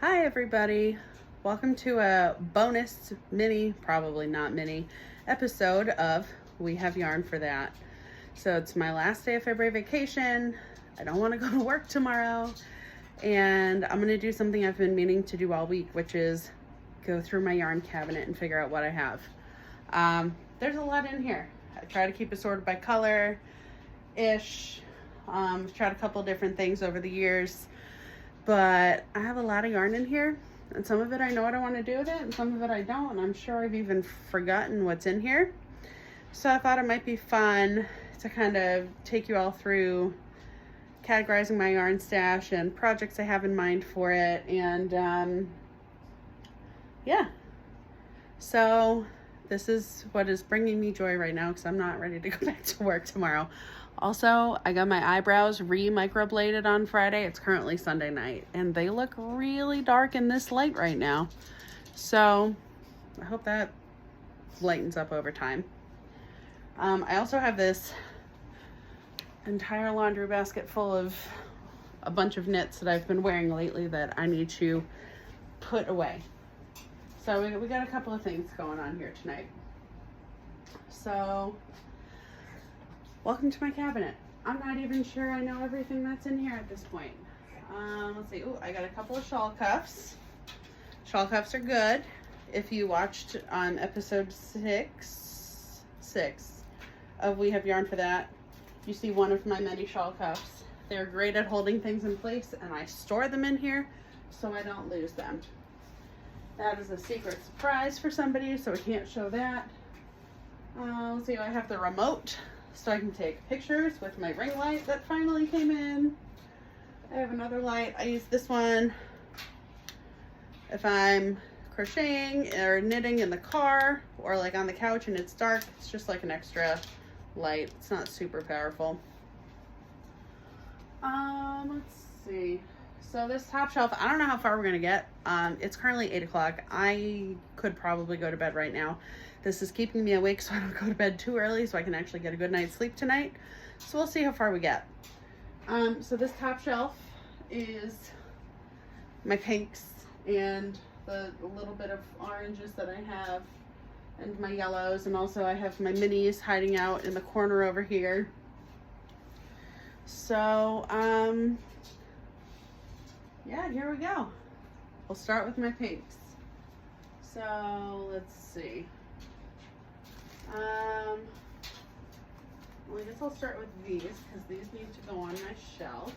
Hi everybody, welcome to a bonus mini, probably not mini, episode of We Have Yarn for That. So it's my last day of February vacation. I don't want to go to work tomorrow, and I'm going to do something I've been meaning to do all week, which is go through my yarn cabinet and figure out what I have. There's a lot in here. I try to keep it sorted by color-ish. Tried a couple different things over the years. But I have a lot of yarn in here, and some of it I know what I want to do with it, and some of it I don't, and I'm sure I've even forgotten what's in here. So I thought it might be fun to kind of take you all through categorizing my yarn stash and projects I have in mind for it, and yeah. So this is what is bringing me joy right now because I'm not ready to go back to work tomorrow. Also, I got my eyebrows re-microbladed on Friday. It's currently Sunday night, and they look really dark in this light right now. So I hope that lightens up over time. I also have this entire laundry basket full of a bunch of knits that I've been wearing lately that I need to put away. So we got a couple of things going on here tonight. So welcome to my cabinet. I'm not even sure I know everything that's in here at this point. Let's see. Oh, I got a couple of shawl cuffs. Shawl cuffs are good. If you watched episode six of We Have Yarn for That, you see one of my many shawl cuffs. They're great at holding things in place, and I store them in here so I don't lose them. That is a secret surprise for somebody, so I can't show that. Let's see. I have the remote, so I can take pictures with my ring light that finally came in. I have another light. I use this one if I'm crocheting or knitting in the car or like on the couch and it's dark. It's just like an extra light. It's not super powerful. Let's see. So this top shelf, I don't know how far we're gonna get. It's currently 8 o'clock. I could probably go to bed right now. This is keeping me awake so I don't go to bed too early so I can actually get a good night's sleep tonight. So we'll see how far we get. So this top shelf is my pinks and the little bit of oranges that I have and my yellows, and also I have my minis hiding out in the corner over here. So, yeah, here we go. We'll start with my pinks. So, let's see. Well, I guess I'll start with these because these need to go on my shelf.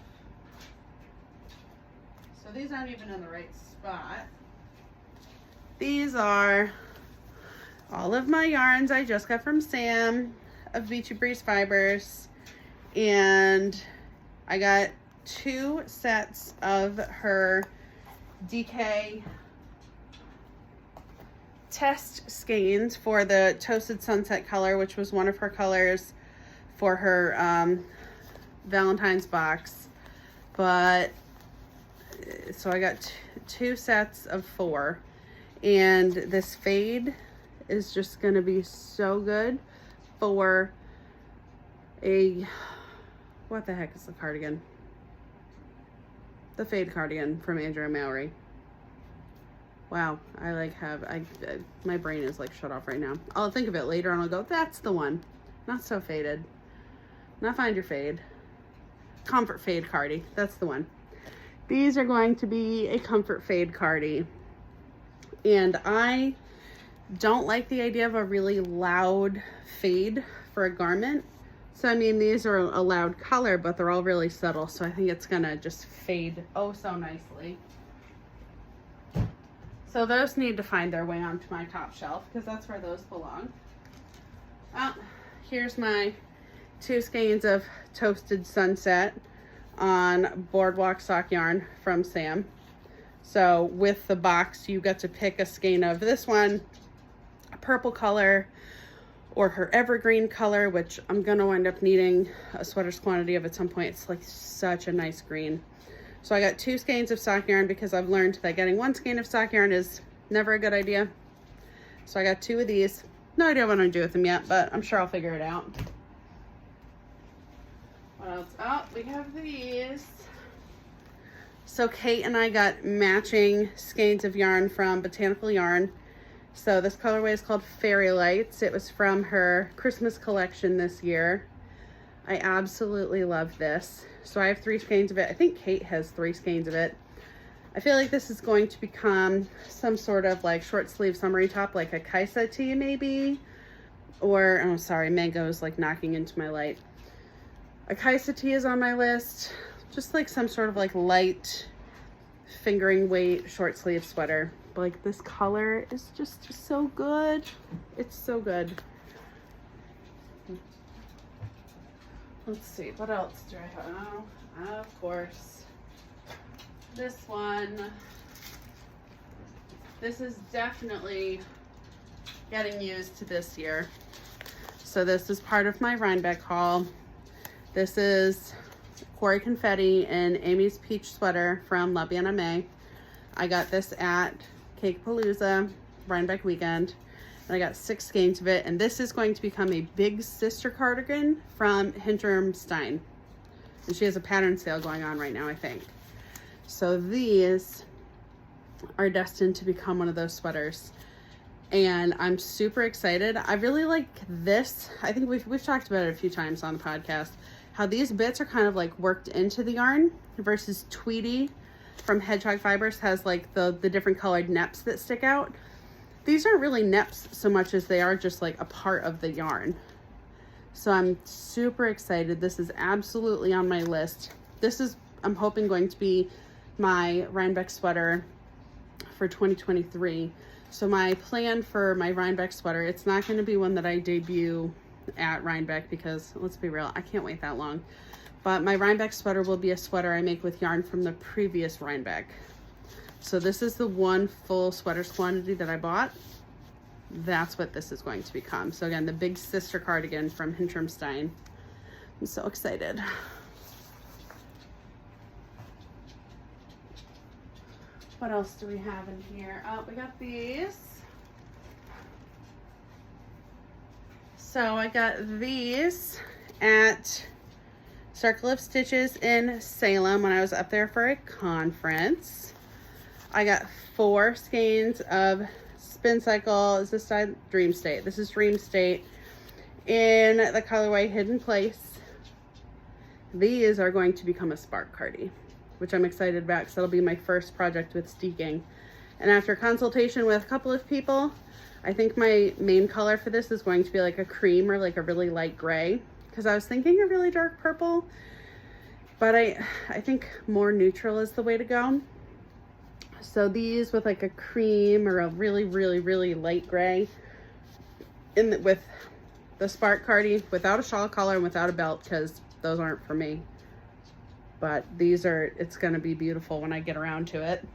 So these aren't even in the right spot. These are all of my yarns I just got from Sam of Beachy Breeze Fibers, and I got 2 sets of her DK test skeins for the Toasted Sunset color, which was one of her colors for her Valentine's box. But so I got 2 sets of 4, and this fade is just gonna be so good for a, what the heck is the cardigan? The fade cardigan from Andrea Mowry. Wow, my brain is like shut off right now. I'll think of it later and I'll go, that's the one. Not so faded. Not find your fade. Comfort fade cardi, that's the one. These are going to be a comfort fade cardi. And I don't like the idea of a really loud fade for a garment. So I mean, these are a loud color, but they're all really subtle. So I think it's gonna just fade oh so nicely. So those need to find their way onto my top shelf because that's where those belong. Here's my 2 skeins of Toasted Sunset on Boardwalk sock yarn from Sam. So with the box, you get to pick a skein of this one, a purple color, or her evergreen color, which I'm gonna wind up needing a sweater's quantity of at some point. It's like such a nice green. So I got 2 skeins of sock yarn because I've learned that getting 1 skein of sock yarn is never a good idea. So I got 2 of these. No idea what I'm gonna do with them yet, but I'm sure I'll figure it out. What else? Oh, we have these. So Kate and I got matching skeins of yarn from Botanical Yarn. So this colorway is called Fairy Lights. It was from her Christmas collection this year. I absolutely love this. So I have 3 skeins of it. I think Kate has 3 skeins of it. I feel like this is going to become some sort of like short sleeve summery top, like a Kaisa tee maybe. Or, oh sorry, Mango's like knocking into my light. A Kaisa tee is on my list. Just like some sort of like light fingering weight short sleeve sweater. But like this color is just so good. It's so good. Let's see, what else do I have? Oh, of course. This one. This is definitely getting used to this year. So this is part of my Rhinebeck haul. This is Quarry Confetti and Amy's Peach Sweater from La Bien Aimée. I got this at Cakepalooza Rhinebeck weekend. And I got 6 skeins of it. And this is going to become a big sister cardigan from Hintrim Stein. And she has a pattern sale going on right now, I think. So these are destined to become one of those sweaters. And I'm super excited. I really like this. I think we've talked about it a few times on the podcast. How these bits are kind of like worked into the yarn versus Tweety from Hedgehog Fibers has like the different colored neps that stick out. These aren't really neps so much as they are just like a part of the yarn. So I'm super excited. This is absolutely on my list. This is, I'm hoping, going to be my Rhinebeck sweater for 2023. So my plan for my Rhinebeck sweater, it's not going to be one that I debut at Rhinebeck because, let's be real, I can't wait that long. But my Rhinebeck sweater will be a sweater I make with yarn from the previous Rhinebeck. So this is the one full sweaters quantity that I bought. That's what this is going to become. So again, the big sister cardigan from Hintrim Stein. I'm so excited. What else do we have in here? Oh, we got these. So I got these at Circle of Stitches in Salem when I was up there for a conference. I got 4 skeins of Spin Cycle. Is this side? Dream State. This is Dream State in the colorway Hidden Place. These are going to become a Spark Cardi, which I'm excited about because that'll be my first project with steeking. And after consultation with a couple of people, I think my main color for this is going to be like a cream or like a really light gray, because I was thinking a really dark purple, but I think more neutral is the way to go. So these with like a cream or a really, really, really light gray with the Spark Cardi without a shawl collar and without a belt, because those aren't for me. But these are, it's going to be beautiful when I get around to it.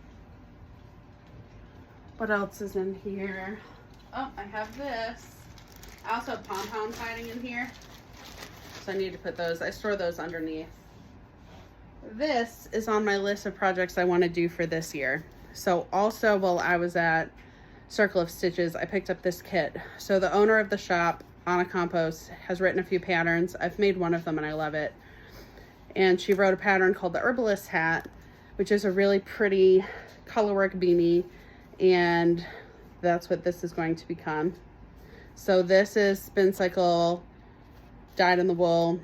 What else is in here? Oh, I have this. I also have pom-poms hiding in here. So I need to put those, I store those underneath. This is on my list of projects I want to do for this year. So also while I was at Circle of Stitches, I picked up this kit. So the owner of the shop, Anna Campos, has written a few patterns. I've made one of them and I love it. And she wrote a pattern called the Herbalist Hat, which is a really pretty colorwork beanie. And that's what this is going to become. So this is Spin Cycle dyed in the wool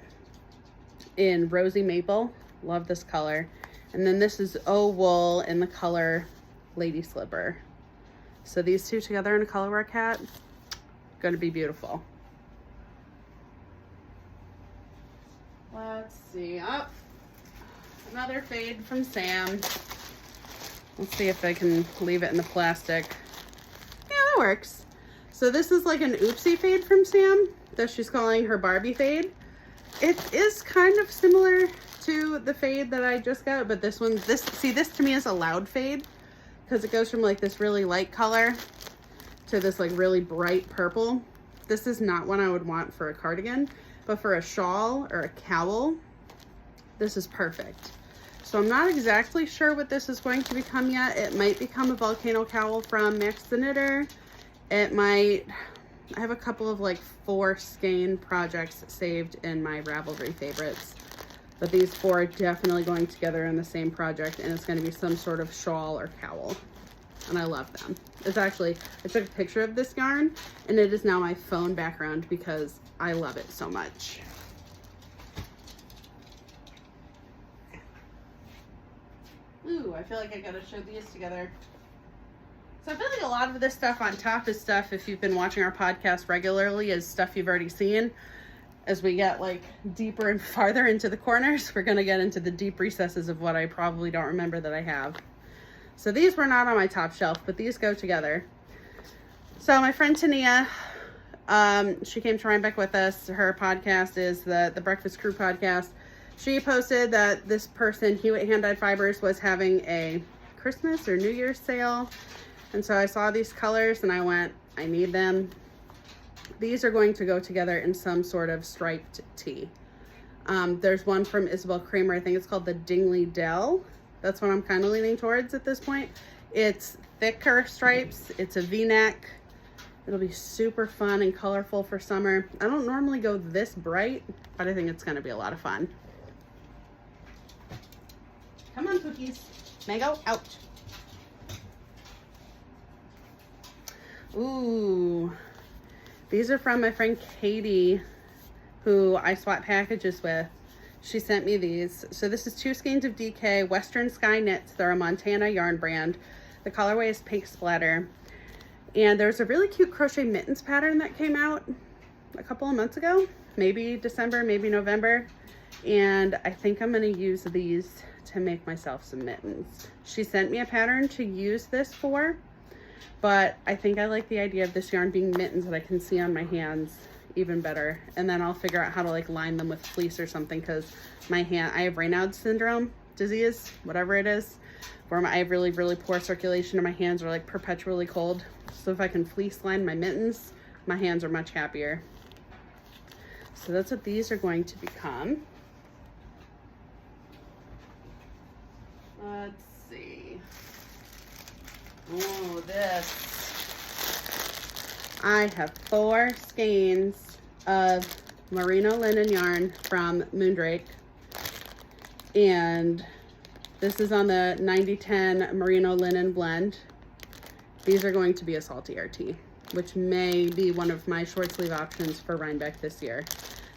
in Rosy Maple. Love this color. And then this is O Wool in the color Lady Slipper. So these two together in a colorwork hat, going to be beautiful. Let's see. Oh, another fade from Sam. Let's see if I can leave it in the plastic. Yeah, that works. So this is like an oopsie fade from Sam that she's calling her Barbie fade. It is kind of similar to the fade that I just got, but this one, this to me is a loud fade because it goes from like this really light color to this like really bright purple. This is not one I would want for a cardigan, but for a shawl or a cowl, this is perfect. So I'm not exactly sure what this is going to become yet. It might become a volcano cowl from Max the Knitter. It might, I have a couple of like 4 skein projects saved in my Ravelry favorites. But these four are definitely going together in the same project, and it's going to be some sort of shawl or cowl. And I love them. It's actually, I took a picture of this yarn, and it is now my phone background because I love it so much. Ooh, I feel like I gotta show these together. So I feel like a lot of this stuff on top is stuff, if you've been watching our podcast regularly, is stuff you've already seen. As we get like deeper and farther into the corners, we're gonna get into the deep recesses of what I probably don't remember that I have. So these were not on my top shelf, but these go together. So my friend Tania, she came to Rhinebeck with us. Her podcast is the Breakfast Crew podcast. She posted that this person, Hewitt Hand-Dyed Fibers, was having a Christmas or New Year's sale. And so I saw these colors and I went, I need them. These are going to go together in some sort of striped tee. There's one from Isabel Kramer. I think it's called the Dingley Dell. That's what I'm kind of leaning towards at this point. It's thicker stripes. It's a V-neck. It'll be super fun and colorful for summer. I don't normally go this bright, but I think it's going to be a lot of fun. Come on, cookies. Mango, out. Ooh. These are from my friend Katie, who I swap packages with. She sent me these. So this is 2 skeins of DK Western Sky Knits. They're a Montana yarn brand. The colorway is Pink Splatter. And there's a really cute crochet mittens pattern that came out a couple of months ago. Maybe December, maybe November. And I think I'm going to use these to make myself some mittens. She sent me a pattern to use this for. But I think I like the idea of this yarn being mittens that I can see on my hands even better. And then I'll figure out how to like line them with fleece or something, because my hand, I have Raynaud's syndrome disease, whatever it is, where I have really, really poor circulation and my hands are like perpetually cold. So if I can fleece line my mittens, my hands are much happier. So that's what these are going to become. Let's see. Oh, this. I have 4 skeins of merino linen yarn from Moondrake. And this is on the 90-10 merino linen blend. These are going to be a salty RT, which may be one of my short sleeve options for Rhinebeck this year.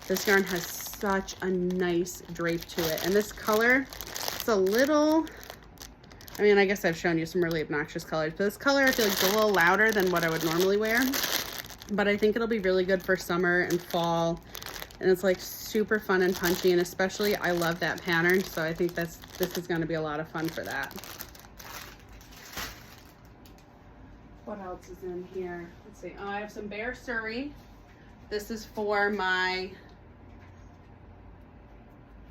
This yarn has such a nice drape to it. And this color, it's a little, I mean, I guess I've shown you some really obnoxious colors, but this color I feel like is a little louder than what I would normally wear. But I think it'll be really good for summer and fall. And it's like super fun and punchy, and especially I love that pattern. So I think this is going to be a lot of fun for that. What else is in here? Let's see. Oh, I have some Bear Surrey. This is for my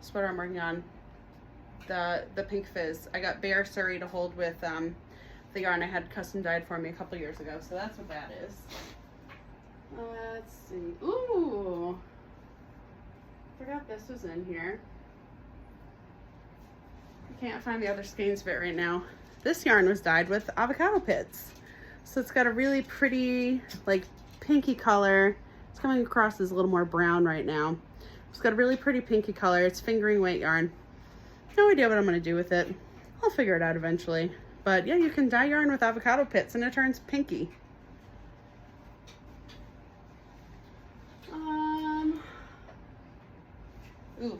sweater I'm working on. The Pink Fizz. I got Bear Surrey to hold with the yarn I had custom dyed for me a couple years ago. So that's what that is. Let's see. Ooh. Forgot this was in here. I can't find the other skeins of it right now. This yarn was dyed with avocado pits. So it's got a really pretty, like, pinky color. It's coming across as a little more brown right now. It's got a really pretty pinky color. It's fingering weight yarn. No idea what I'm going to do with it. I'll figure it out eventually. But yeah, you can dye yarn with avocado pits and it turns pinky. Ooh,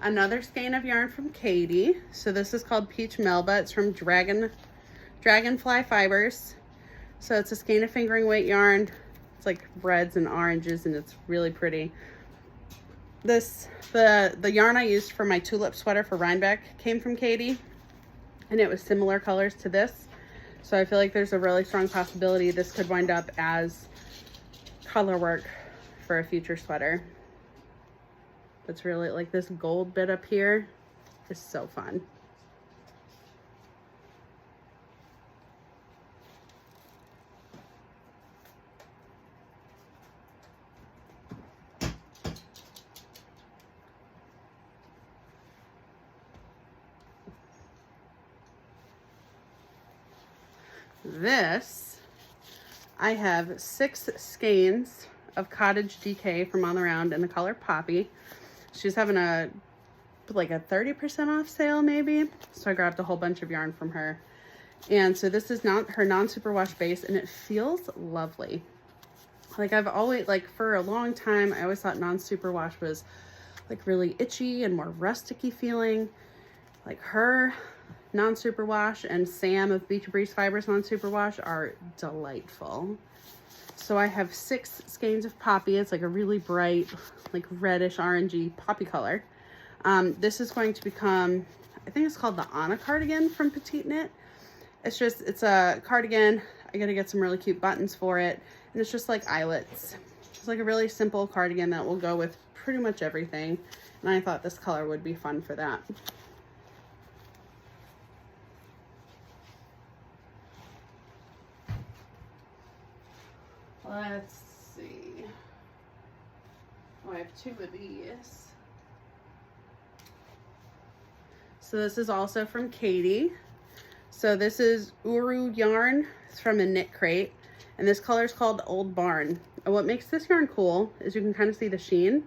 another skein of yarn from Katie. So this is called Peach Melba. It's from Dragonfly Fibers. So it's a skein of fingering weight yarn. It's like reds and oranges and it's really pretty. The yarn I used for my tulip sweater for Rhinebeck came from Katie, and it was similar colors to this. So I feel like there's a really strong possibility this could wind up as color work for a future sweater. It's really like this gold bit up here is so fun. This, I have 6 skeins of Cottage DK from On the Round in the color Poppy. She's having a like a 30% off sale maybe. So I grabbed a whole bunch of yarn from her. And so this is not her non-superwash base, and it feels lovely. Like I've always, like for a long time, I always thought non-superwash was like really itchy and more rusticy feeling. Like her non-superwash and Sam of Beach Breeze Fibers non-superwash are delightful. So I have 6 skeins of poppy. It's like a really bright, like reddish orangey poppy color. This is going to become, I think it's called the Anna cardigan from Petite Knit. It's a cardigan. I gotta get some really cute buttons for it. And it's just like eyelets. It's like a really simple cardigan that will go with pretty much everything. And I thought this color would be fun for that. Let's see. Oh, I have 2 of these. So this is also from Katie. So this is Uru yarn. It's from a Knit Crate. And this color is called Old Barn. And what makes this yarn cool is you can kind of see the sheen.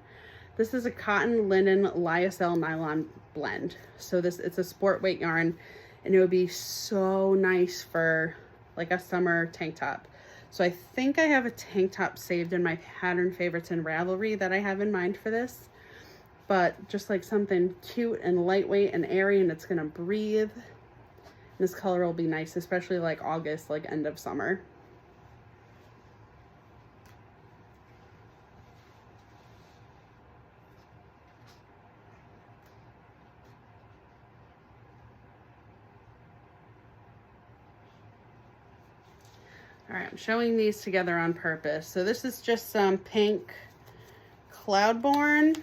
This is a cotton linen lyocell nylon blend. So it's a sport weight yarn, and it would be so nice for like a summer tank top. So I think I have a tank top saved in my pattern favorites and Ravelry that I have in mind for this. But just like something cute and lightweight and airy, and it's gonna breathe. This color will be nice, especially like August, like end of summer. All right, I'm showing these together on purpose. So this is just some pink Cloudborn.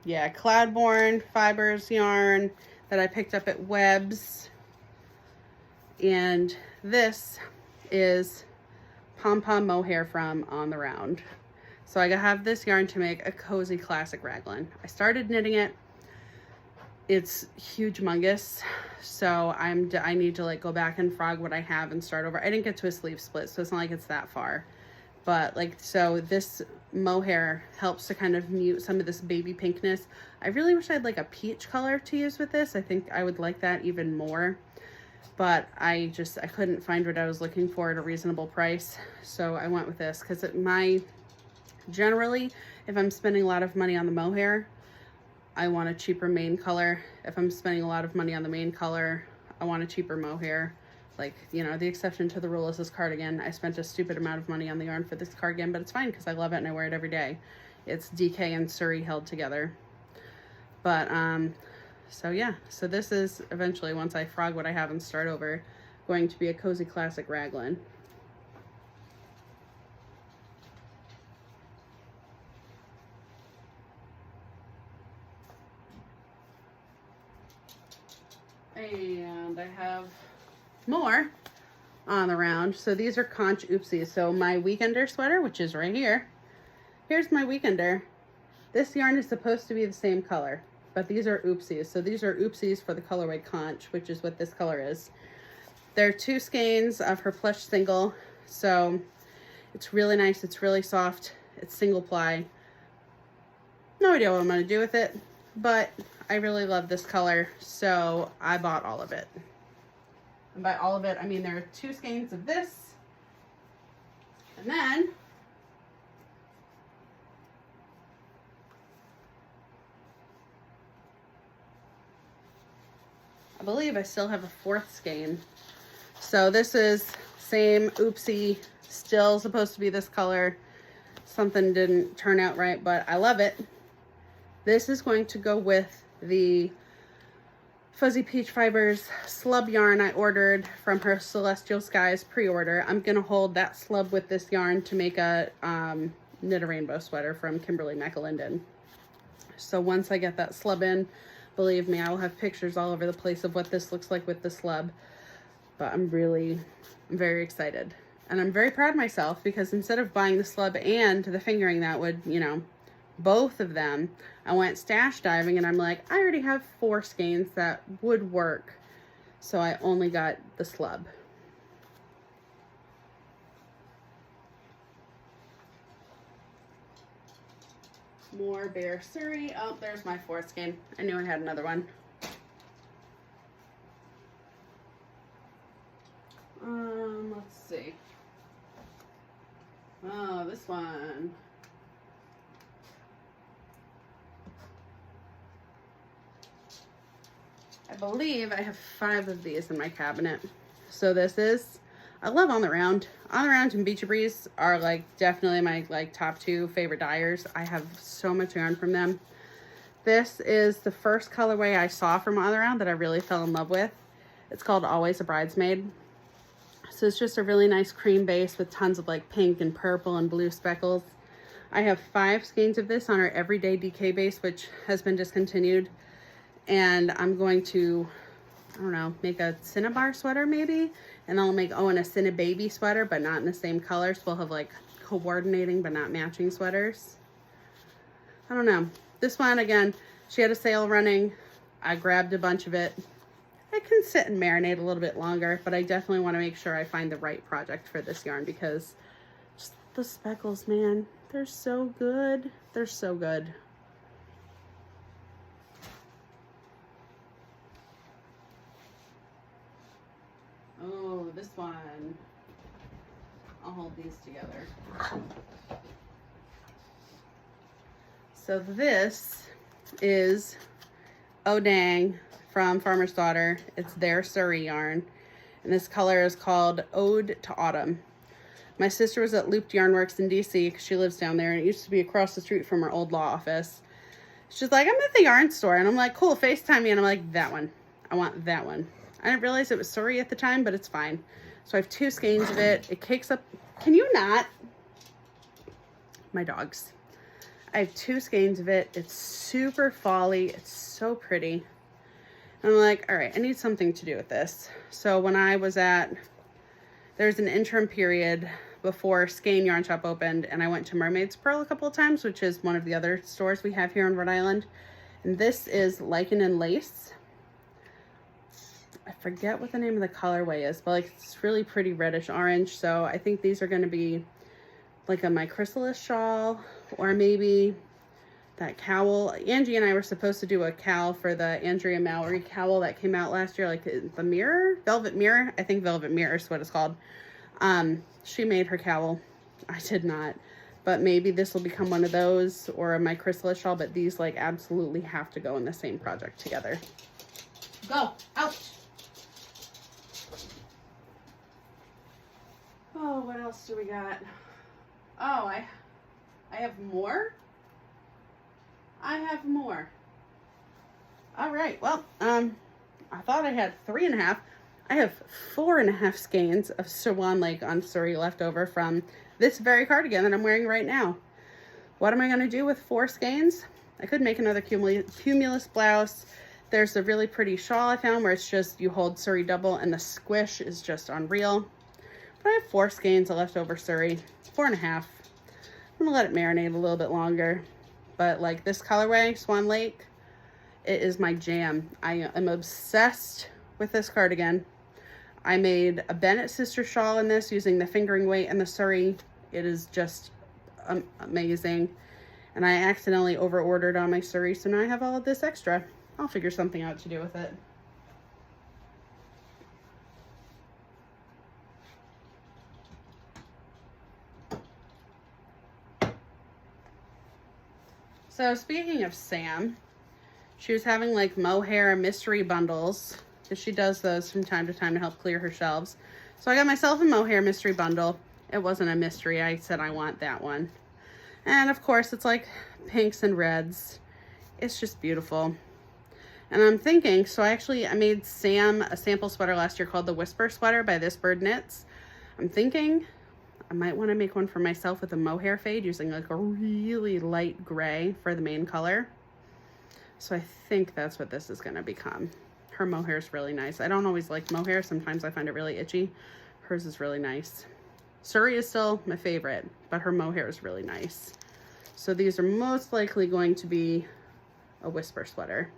Yeah, Cloudborn fibers yarn that I picked up at Webb's. And this is Pom Pom Mohair from On the Round. So I have this yarn to make a cozy classic raglan. I started knitting it. It's huge mungus, so I need to like go back and frog what I have and start over. I didn't get to a sleeve split, so it's not like it's that far. But like, so this mohair helps to kind of mute some of this baby pinkness. I really wish I had like a peach color to use with this. I think I would like that even more. But I couldn't find what I was looking for at a reasonable price. So I went with this because generally, if I'm spending a lot of money on the mohair, I want a cheaper main color. If I'm spending a lot of money on the main color, I want a cheaper mohair. Like, you know, the exception to the rule is this cardigan. I spent a stupid amount of money on the yarn for this cardigan, but it's fine because I love it and I wear it every day. It's DK and Surrey held together. But, so yeah. So this is eventually, once I frog what I have and start over, going to be a cozy classic raglan. And I have more on the round. So these are Conch Oopsies. So my Weekender sweater, which is right here. Here's my Weekender. This yarn is supposed to be the same color, but these are Oopsies. So these are Oopsies for the colorway Conch, which is what this color is. There are 2 skeins of her plush single. So it's really nice. It's really soft. It's single ply. No idea what I'm going to do with it, but I really love this color, so I bought all of it. And by all of it, I mean there are 2 skeins of this, and then I believe I still have a 4th skein. So this is same Oopsie, still supposed to be this color. Something didn't turn out right, but I love it. This is going to go with the Fuzzy Peach Fibers slub yarn I ordered from her Celestial Skies pre-order. I'm gonna hold that slub with this yarn to make a knit a rainbow sweater from Kimberly McAlinden. So once I get that slub in, believe me, I will have pictures all over the place of what this looks like with the slub. But I'm very excited. And I'm very proud of myself because instead of buying the slub and the fingering that would, you know, both of them, I went stash diving and I'm like, I already have 4 skeins that would work. So I only got the slub. More Bear Surrey. Oh, there's my fourth skein. I knew I had another one. Let's see. Oh, this one. I believe I have 5 of these in my cabinet. So this is, I love On the Round. On the Round and Beachy Breeze are like definitely my like top 2 favorite dyers. I have so much yarn from them. This is the first colorway I saw from On the Round that I really fell in love with. It's called Always a Bridesmaid. So it's just a really nice cream base with tons of like pink and purple and blue speckles. I have 5 skeins of this on our Everyday DK base, which has been discontinued. And I'm going to, I don't know, make a Cinnabar sweater maybe. And I'll make Owen a Cinnababy sweater, but not in the same color. So we'll have like coordinating but not matching sweaters. I don't know. This one, again, she had a sale running. I grabbed a bunch of it. I can sit and marinate a little bit longer, but I definitely want to make sure I find the right project for this yarn because just the speckles, man, they're so good. They're so good. Oh, this one. I'll hold these together. So this is Oh Dang from Farmer's Daughter. It's their Surrey yarn. And this color is called Ode to Autumn. My sister was at Looped Yarn Works in DC because she lives down there and it used to be across the street from her old law office. She's like, I'm at the yarn store. And I'm like, cool, FaceTime me. And I'm like, that one. I want that one. I didn't realize it was Surrey at the time, but it's fine. So I have 2 skeins of it. It cakes up. Can you not? My dogs. I have 2 skeins of it. It's super folly. It's so pretty. And I'm like, all right, I need something to do with this. So when I was there's an interim period before Skein Yarn Shop opened, and I went to Mermaid's Pearl a couple of times, which is one of the other stores we have here in Rhode Island. And this is Lichen and Lace. I forget what the name of the colorway is, but like it's really pretty reddish orange. So I think these are going to be like a My Chrysalis shawl, or maybe that cowl. Angie and I were supposed to do a cowl for the Andrea Mallory cowl that came out last year, like the mirror, Velvet Mirror. I think Velvet Mirror is what it's called. She made her cowl. I did not. But maybe this will become one of those, or a My Chrysalis shawl, but these like absolutely have to go in the same project together. Go, out. Oh, what else do we got? Oh, I have more. I have more. All right. Well, I thought I had 3.5. I have 4.5 skeins of Swan Lake on Surrey left over from this very cardigan that I'm wearing right now. What am I going to do with 4 skeins? I could make another cumulus blouse. There's a really pretty shawl I found where it's just you hold Surrey double and the squish is just unreal. But I have 4 skeins of leftover Surrey. 4.5. I'm going to let it marinate a little bit longer. But like this colorway, Swan Lake, it is my jam. I am obsessed with this cardigan. I made a Bennett sister shawl in this using the fingering weight and the Surrey. It is just amazing. And I accidentally over-ordered on my Surrey, so now I have all of this extra. I'll figure something out to do with it. So speaking of Sam, she was having like mohair mystery bundles, because she does those from time to time to help clear her shelves. So I got myself a mohair mystery bundle. It wasn't a mystery. I said I want that one. And of course it's like pinks and reds. It's just beautiful. And I'm thinking, so I made Sam a sample sweater last year called the Whisper Sweater by This Bird Knits. I'm thinking I might want to make one for myself with a mohair fade using like a really light gray for the main color. So I think that's what this is going to become. Her mohair is really nice. I don't always like mohair. Sometimes I find it really itchy. Hers is really nice. Surrey is still my favorite, but her mohair is really nice. So these are most likely going to be a Whisper sweater.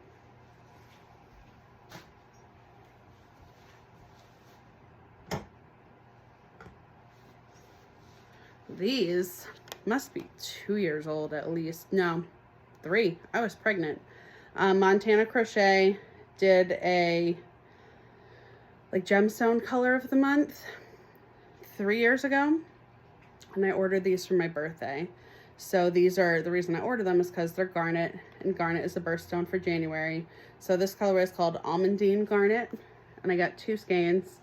These must be 2 years old at least. No, 3. I was pregnant. Montana Crochet did a like gemstone color of the month 3 years ago, and I ordered these for my birthday. So these are, the reason I ordered them is because they're garnet, and garnet is the birthstone for January. So this colorway is called Almondine Garnet, and I got 2 skeins.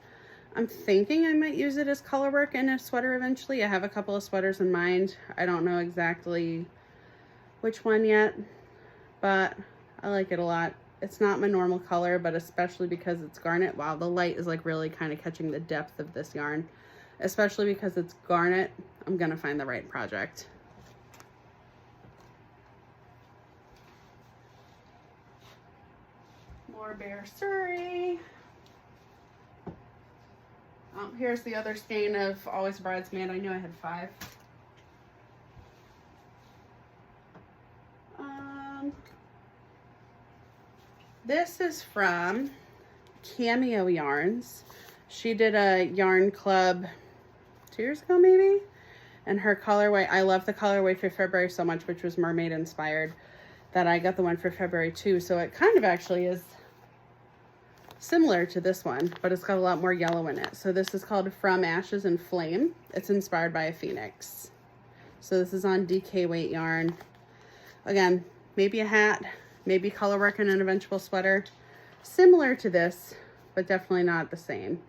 I'm thinking I might use it as color work in a sweater eventually. I have a couple of sweaters in mind. I don't know exactly which one yet, but I like it a lot. It's not my normal color, but especially because it's garnet. Wow, the light is like really kind of catching the depth of this yarn. Especially because it's garnet, I'm gonna find the right project. More Bear Surrey. Oh, here's the other skein of Always Bridesmaid. I knew I had 5. This is from Cameo Yarns. She did a yarn club 2 years ago maybe, and her colorway, I love the colorway for February so much, which was mermaid inspired, that I got the one for February too. So it kind of actually is similar to this one, but it's got a lot more yellow in it. So this is called From Ashes and Flame. It's inspired by a phoenix. So this is on DK weight yarn. Again, maybe a hat, maybe color work in an eventual sweater. Similar to this, but definitely not the same.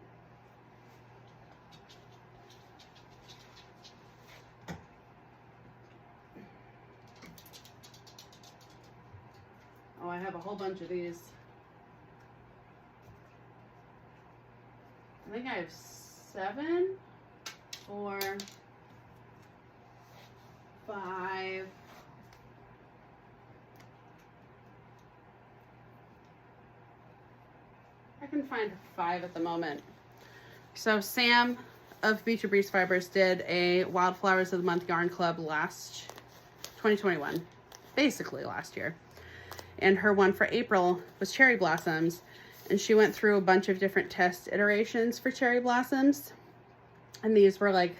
Oh, I have a whole bunch of these. I think I have 7 or 5. I can find 5 at the moment. So Sam of Beach Breeze Fibers did a Wildflowers of the Month Yarn Club last 2021, basically last year. And her one for April was Cherry Blossoms. And she went through a bunch of different test iterations for Cherry Blossoms. And these were like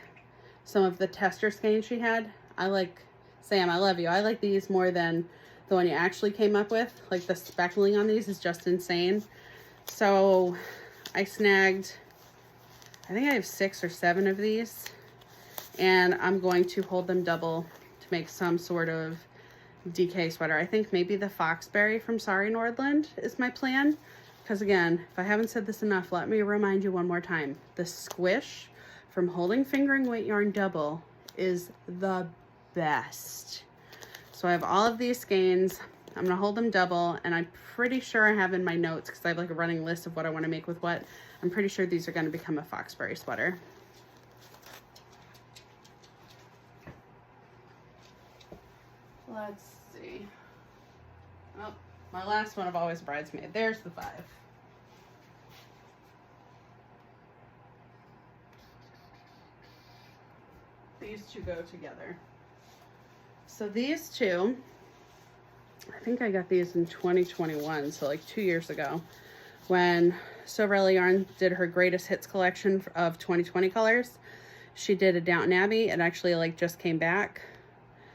some of the tester skeins she had. I like, Sam, I love you. I like these more than the one you actually came up with. Like the speckling on these is just insane. So I snagged, I think I have 6 or 7 of these. And I'm going to hold them double to make some sort of DK sweater. I think maybe the Foxberry from Sorry Nordland is my plan. Because again, if I haven't said this enough, let me remind you one more time. The squish from Holding Fingering Weight Yarn Double is the best. So I have all of these skeins. I'm going to hold them double, and I'm pretty sure I have in my notes, because I have like a running list of what I want to make with what. I'm pretty sure these are going to become a Foxberry sweater. Let's see. Oh, my last one of Always Bridesmaid. There's the 5. These two go together. So these two, I think I got these in 2021, so like 2 years ago, when Sewrella Yarn did her greatest hits collection of 2020 colors. She did a Downton Abbey. It actually like just came back.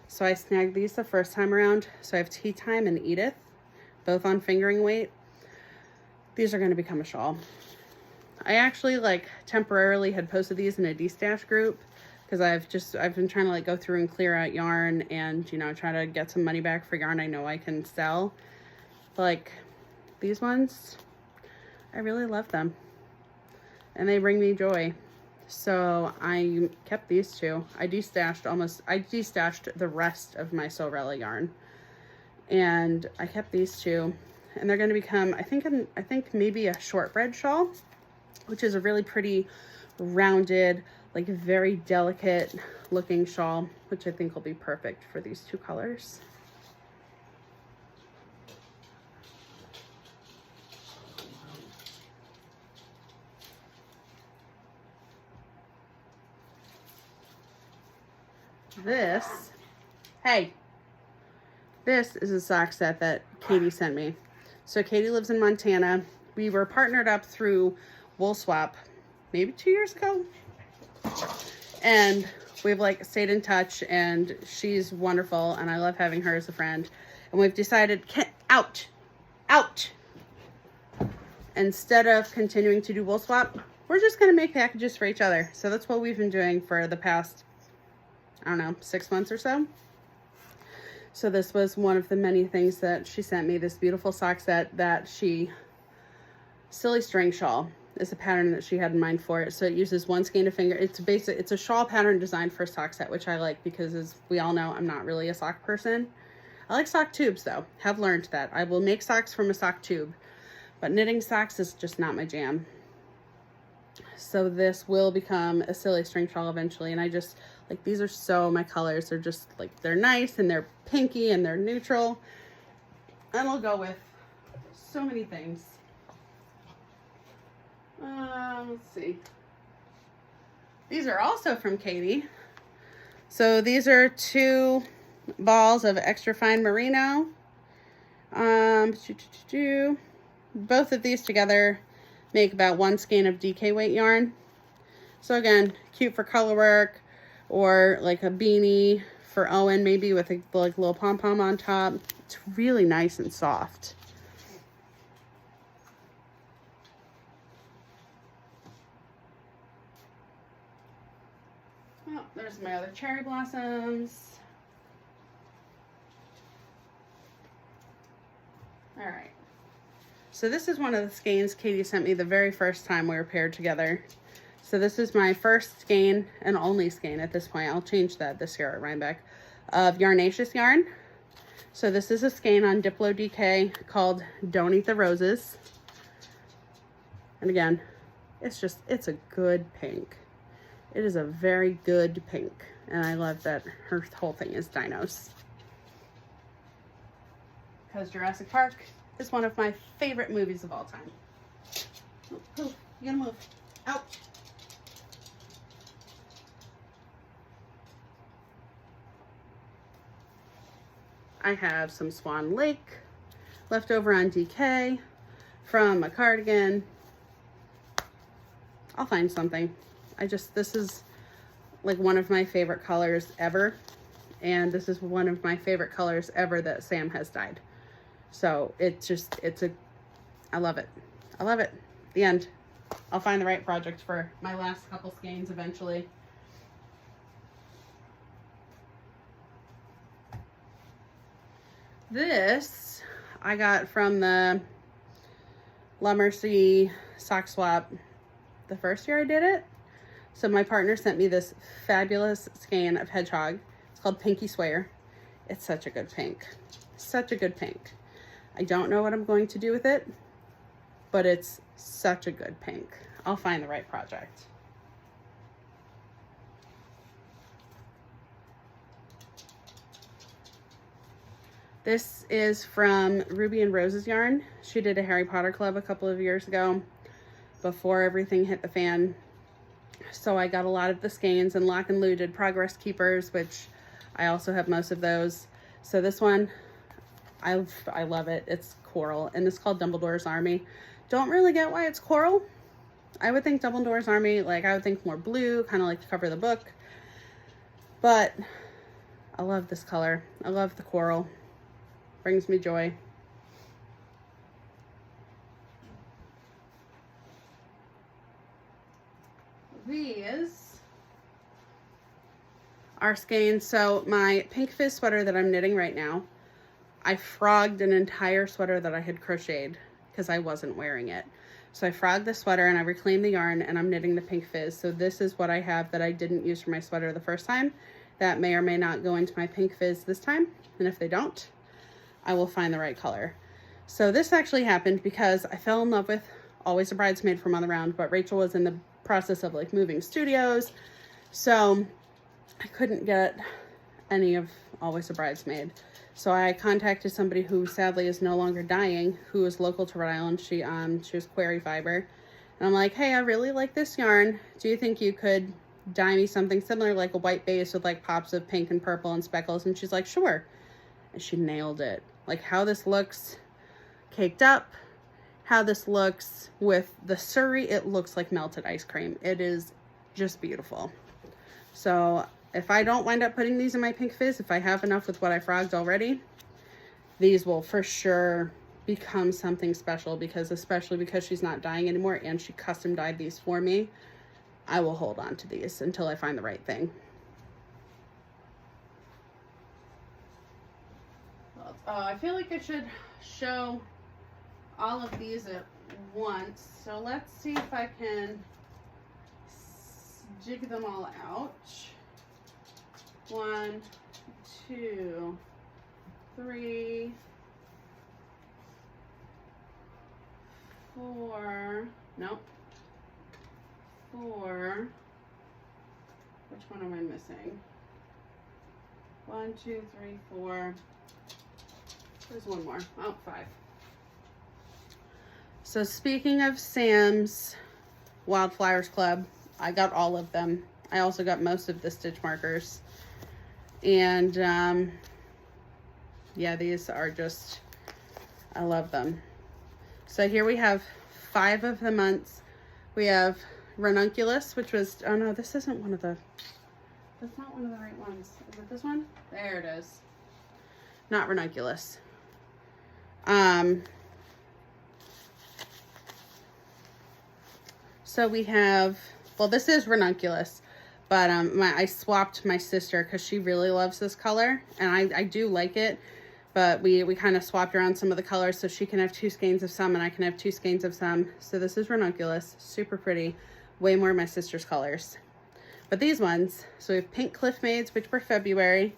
So I snagged these the first time around. So I have Tea Time and Edith, both on fingering weight. These are going to become a shawl. I actually like temporarily had posted these in a destash group, because I've been trying to like go through and clear out yarn and, you know, try to get some money back for yarn I know I can sell. But like these ones, I really love them and they bring me joy. So I kept these two. I destashed the rest of my Sewrella yarn, and I kept these two, and they're going to become, I think maybe a shortbread shawl, which is a really pretty rounded, like very delicate looking shawl, which I think will be perfect for these two colors. This is a sock set that Katie sent me. So Katie lives in Montana. We were partnered up through Wool Swap maybe 2 years ago. And we've like stayed in touch, and she's wonderful and I love having her as a friend. And we've decided, out. Instead of continuing to do wool swap, we're just going to make packages for each other. So that's what we've been doing for the past, I don't know, 6 months or so. So this was one of the many things that she sent me, this beautiful sock set that Silly String Shawl is a pattern that she had in mind for it. So it uses one skein of finger. It's a shawl pattern designed for a sock set, which I like because, as we all know, I'm not really a sock person. I like sock tubes though, have learned that. I will make socks from a sock tube, but knitting socks is just not my jam. So this will become a Silly String Shawl eventually, and I just, like, these are so my colors. They're just, like, they're nice, and they're pinky, and they're neutral. And I'll go with so many things. Let's see. These are also from Katie. So these are 2 balls of extra fine merino. Both of these together make about 1 skein of DK weight yarn. So again, cute for color work, or like a beanie for Owen, maybe with a like little pom-pom on top. It's really nice and soft. Oh, there's my other cherry blossoms. All right. So this is one of the skeins Katie sent me the very first time we were paired together. So this is my first skein and only skein at this point. I'll change that this year at Rhinebeck, of Yarnaceous yarn. So this is a skein on Diplo DK called Don't Eat the Roses. And again, it's a good pink. It is a very good pink. And I love that her whole thing is dinos. Because Jurassic Park is one of my favorite movies of all time. Oh, you gotta move. Out. I have some Swan Lake left over on DK from a cardigan. I'll find something. This is like one of my favorite colors ever. And this is one of my favorite colors ever that Sam has dyed. So I love it. I love it. The end. I'll find the right project for my last couple skeins eventually. This I got from the La Mercy sock swap the first year I did it. So my partner sent me this fabulous skein of Hedgehog. It's called Pinky Swear. It's such a good pink. Such a good pink. I don't know what I'm going to do with it, but it's such a good pink. I'll find the right project. This is from Ruby and Rose's yarn. She did a Harry Potter club a couple of years ago before everything hit the fan. So I got a lot of the skeins, and Lock and Lou did Progress Keepers, which I also have most of those. So this one, I love it. It's coral, and it's called Dumbledore's Army. Don't really get why it's coral. I would think Dumbledore's Army, like I would think more blue, kind of like the cover of the book. But I love this color. I love the coral. Brings me joy. These are skeins. So my Pink Fizz sweater that I'm knitting right now, I frogged an entire sweater that I had crocheted because I wasn't wearing it. So I frogged the sweater and I reclaimed the yarn, and I'm knitting the Pink Fizz. So this is what I have that I didn't use for my sweater the first time. That may or may not go into my Pink Fizz this time. And if they don't, I will find the right color. So this actually happened because I fell in love with Always a Bridesmaid from On the Round, but Rachel was in the process of like moving studios. So I couldn't get any of Always a Bridesmaid. So I contacted somebody who sadly is no longer dyeing, who is local to Rhode Island. She was Query Fiber. And I'm like, hey, I really like this yarn. Do you think you could dye me something similar, like a white base with like pops of pink and purple and speckles? And she's like, sure. And she nailed it. Like how this looks caked up, how this looks with the Surrey, it looks like melted ice cream. It is just beautiful. So if I don't wind up putting these in my Pink Fizz, if I have enough with what I frogged already, these will for sure become something special, because especially because she's not dyeing anymore and she custom dyed these for me, I will hold on to these until I find the right thing. I feel like I should show all of these at once. So let's see if I can jig them all out. 1, 2, 3, 4. Nope. 4. Which one am I missing? 1, 2, 3, 4. There's one more. Oh, 5. So speaking of Sam's Wildflowers Club, I got all of them. I also got most of the stitch markers. And yeah, these are just, I love them. So here we have 5 of the months. We have Ranunculus, which was, oh no, this isn't one of the, that's not one of the right ones. Is it this one? There it is. Not Ranunculus. So we have, well, this is Ranunculus, but I swapped my sister because she really loves this color, and I do like it, but we kind of swapped around some of the colors so she can have 2 skeins of some and I can have 2 skeins of some. So this is Ranunculus, super pretty, way more of my sister's colors. But these ones, so we have Pink Cliff Maids, which were February.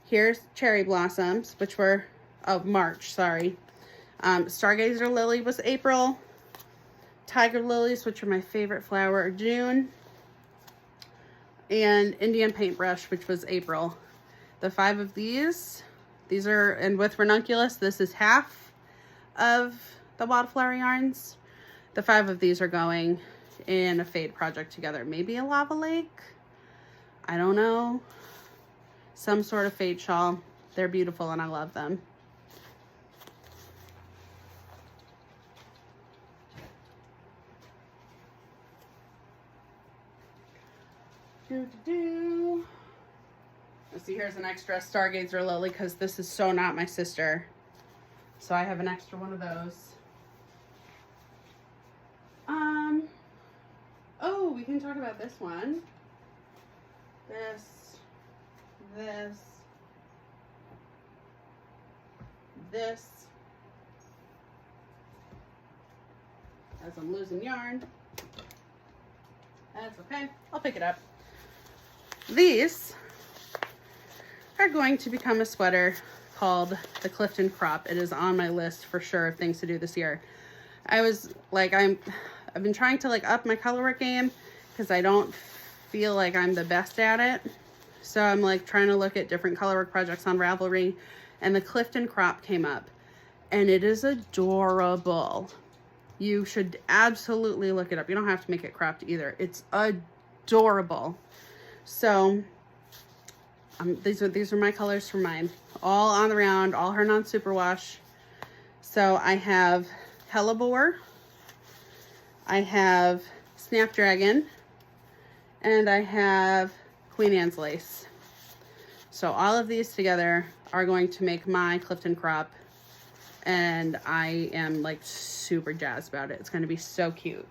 Here's Cherry Blossoms, which were, oh, March, sorry. Stargazer Lily was April. Tiger Lilies, which are my favorite flower, are June. And Indian Paintbrush, which was April. The 5 of these are, and with Ranunculus, this is half of the Wildflower yarns. The 5 of these are going in a fade project together. Maybe a Lava Lake? I don't know. Some sort of fade shawl. They're beautiful and I love them. Let's see, here's an extra Stargazer Lily because this is so not my sister. So I have an extra one of those. Oh, we can talk about this one. This. As I'm losing yarn. That's okay. I'll pick it up. These are going to become a sweater called the Clifton Crop. It is on my list for sure of things to do this year. I was like, I've been trying to like up my colorwork game because I don't feel like I'm the best at it. So I'm like trying to look at different colorwork projects on Ravelry, and the Clifton Crop came up and it is adorable. You should absolutely look it up. You don't have to make it cropped either. It's adorable. So these are my colors for mine. All on the round, all her non-superwash. So I have Hellebore, I have Snapdragon, and I have Queen Anne's Lace. So all of these together are going to make my Clifton Crop, and I am like super jazzed about it. It's going to be so cute.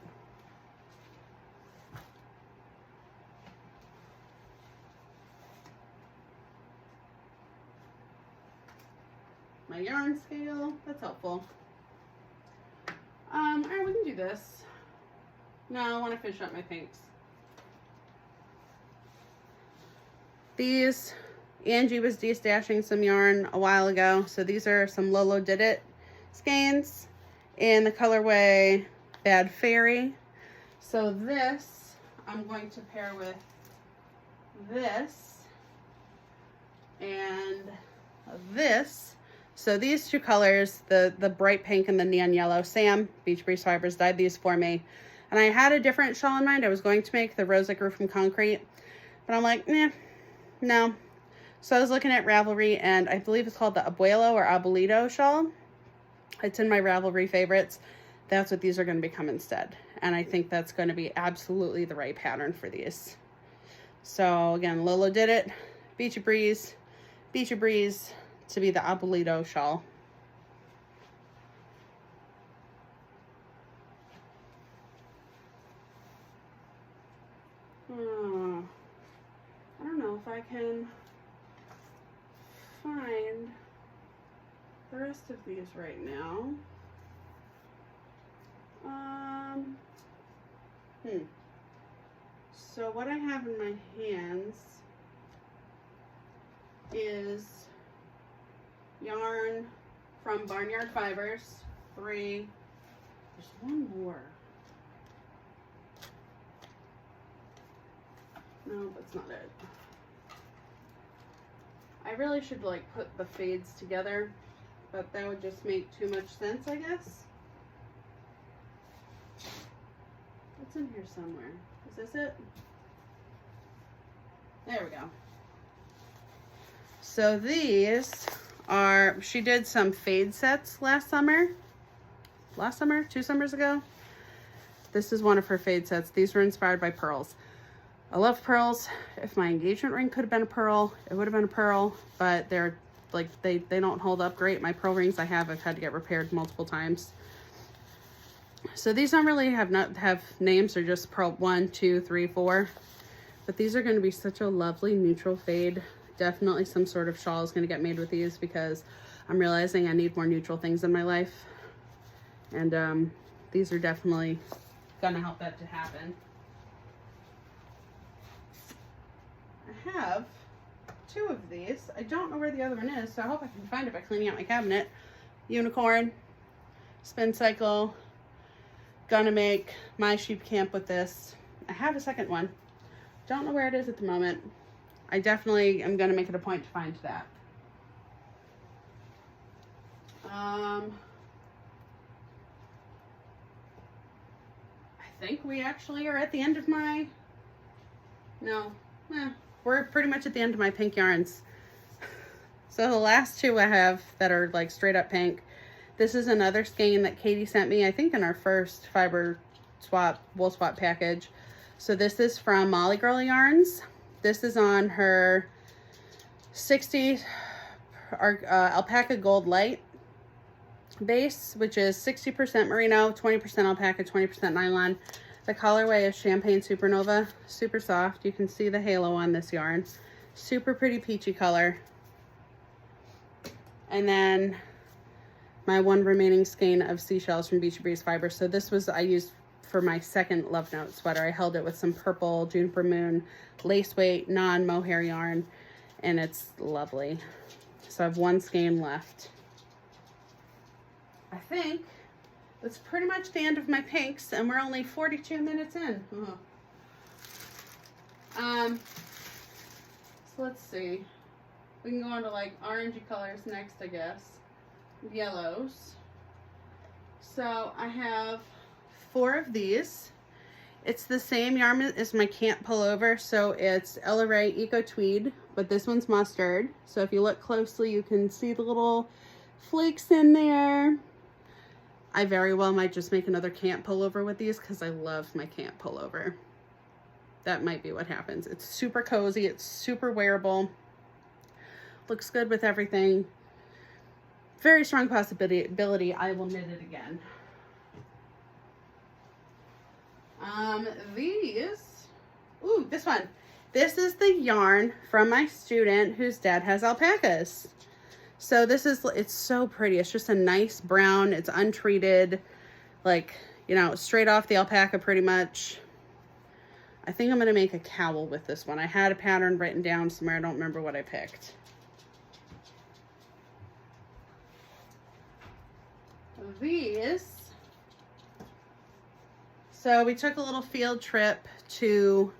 My yarn scale, that's helpful. All right, we can do this. No, I want to finish up my pinks. These, Angie was de-stashing some yarn a while ago. So these are some Lolo Did It skeins in the colorway Bad Fairy. So this, I'm going to pair with this and this. So these 2 colors, the bright pink and the neon yellow, Sam, Beach Breeze Fibers, dyed these for me. And I had a different shawl in mind. I was going to make the Rose That Grew From Concrete, but I'm like, no. So I was looking at Ravelry, and I believe it's called the Abuelo or Abuelito shawl. It's in my Ravelry favorites. That's what these are going to become instead. And I think that's going to be absolutely the right pattern for these. So again, Lolo Did It, Beachy Breeze to be the Abuelito shawl. I can find the rest of these right now. So what I have in my hands is yarn from Barnyard Fibers, 3. There's one more. No, that's not it. I really should like put the fades together, but that would just make too much sense, I guess. It's in here somewhere. Is this it? There we go. So these are, she did some fade sets last summer, 2 summers ago. This is one of her fade sets. These were inspired by pearls. I love pearls. If my engagement ring could have been a pearl, it would have been a pearl, but they're like, they don't hold up great. My pearl rings I've had to get repaired multiple times. So these don't really have names, they're just pearl 1, 2, 3, 4. But these are going to be such a lovely neutral fade. Definitely some sort of shawl is going to get made with these because I'm realizing I need more neutral things in my life. And these are definitely going to help that to happen. I have 2 of these. I don't know where the other one is, so I hope I can find it by cleaning out my cabinet. Unicorn, Spin Cycle. Gonna make my sheep camp with this. I have a second one. Don't know where it is at the moment. I definitely am gonna make it a point to find that. I think we actually are at the end of my, we're pretty much at the end of my pink yarns. So the last 2 I have that are like straight up pink. This is another skein that Katie sent me, I think in our first fiber swap, wool swap package. So this is from Molly Girl Yarns. This is on her 60 Alpaca Gold Light base, which is 60% merino, 20% alpaca, 20% nylon. The colorway is Champagne Supernova, super soft. You can see the halo on this yarn. Super pretty peachy color. And then my one remaining skein of Seashells from Beachy Breeze Fiber. So this was, I used for my second Love Note sweater. I held it with some purple Juniper Moon lace weight non-mohair yarn, and it's lovely. So I have 1 skein left. I think that's pretty much the end of my pinks, and we're only 42 minutes in. So let's see. We can go on to like orangey colors next, I guess. Yellows. So I have 4 of these. It's the same yarn as my camp pullover, so it's Ella Rae Eco Tweed, but this one's mustard. So if you look closely, you can see the little flakes in there. I very well might just make another camp pullover with these because I love my camp pullover. That might be what happens. It's super cozy, it's super wearable, looks good with everything. Very strong possibility I will knit it again. This one. This is the yarn from my student whose dad has alpacas. So this is, it's so pretty. It's just a nice brown. It's untreated, like, you know, straight off the alpaca pretty much. I think I'm going to make a cowl with this one. I had a pattern written down somewhere. I don't remember what I picked. These. So we took a little field trip to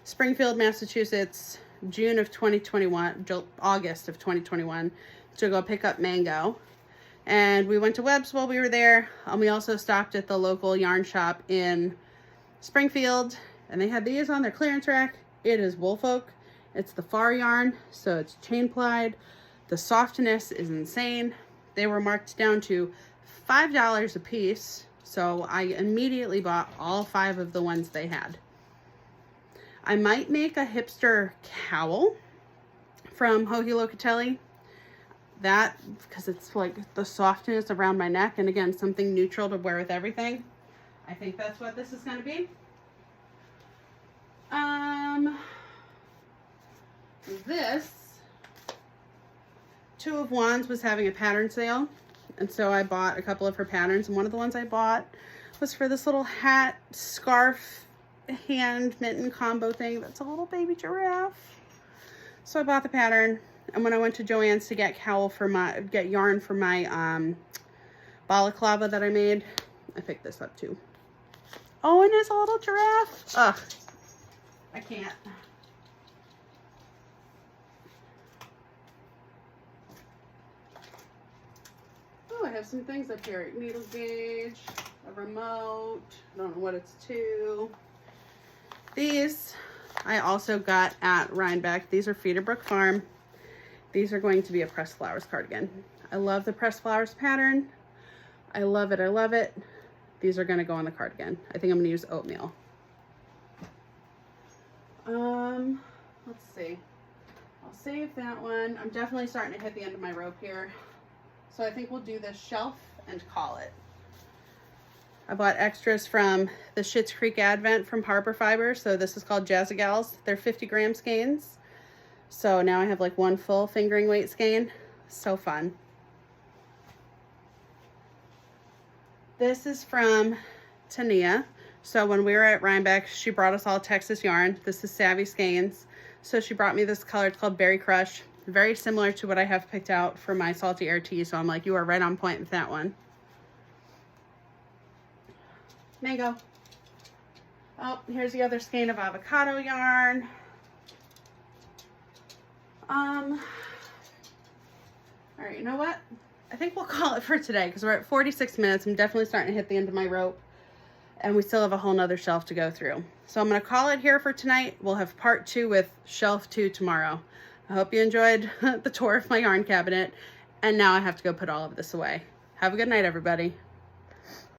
Springfield, Massachusetts, June of 2021, August of 2021, to go pick up mango. And we went to Webb's while we were there. And we also stopped at the local yarn shop in Springfield, and they had these on their clearance rack. It is Woolfolk. It's the far yarn, so it's chain plied. The softness is insane. They were marked down to $5 a piece, so I immediately bought all 5 of the ones they had. I might make a hipster cowl from Joji Locatelli. That, because it's like the softness around my neck, and again, something neutral to wear with everything. I think that's what this is going to be. this Two of Wands was having a pattern sale, and so I bought a couple of her patterns, and one of the ones I bought was for this little hat, scarf, hand mitten combo thing that's a little baby giraffe. So I bought the pattern, and when I went to Joann's to get yarn for my balaclava that I made, I picked this up too. Oh, and it's a little giraffe. Ugh, I can't. Oh, I have some things up here. Needle gauge, a remote. I don't know what it's to. These I also got at Rhinebeck. These are Feederbrook Farm. These are going to be a pressed flowers cardigan. I love the pressed flowers pattern. I love it. I love it. These are going to go on the cardigan. I think I'm going to use oatmeal. Let's see. I'll save that one. I'm definitely starting to hit the end of my rope here. So I think we'll do this shelf and call it. I bought extras from the Schitt's Creek Advent from Harper Fiber. So this is called Jazzy Gals. They're 50 gram skeins. So now I have like one full fingering weight skein. So fun. This is from Tania. So when we were at Rhinebeck, she brought us all Texas yarn. This is Savvy Skeins. So she brought me this color. It's called Berry Crush. Very similar to what I have picked out for my Salty Air Tea. So I'm like, you are right on point with that one. Mango. Oh, here's the other skein of avocado yarn. All right, you know what? I think we'll call it for today because we're at 46 minutes. I'm definitely starting to hit the end of my rope, and we still have a whole nother shelf to go through. So I'm going to call it here for tonight. We'll have part 2 with shelf 2 tomorrow. I hope you enjoyed the tour of my yarn cabinet, and now I have to go put all of this away. Have a good night, everybody.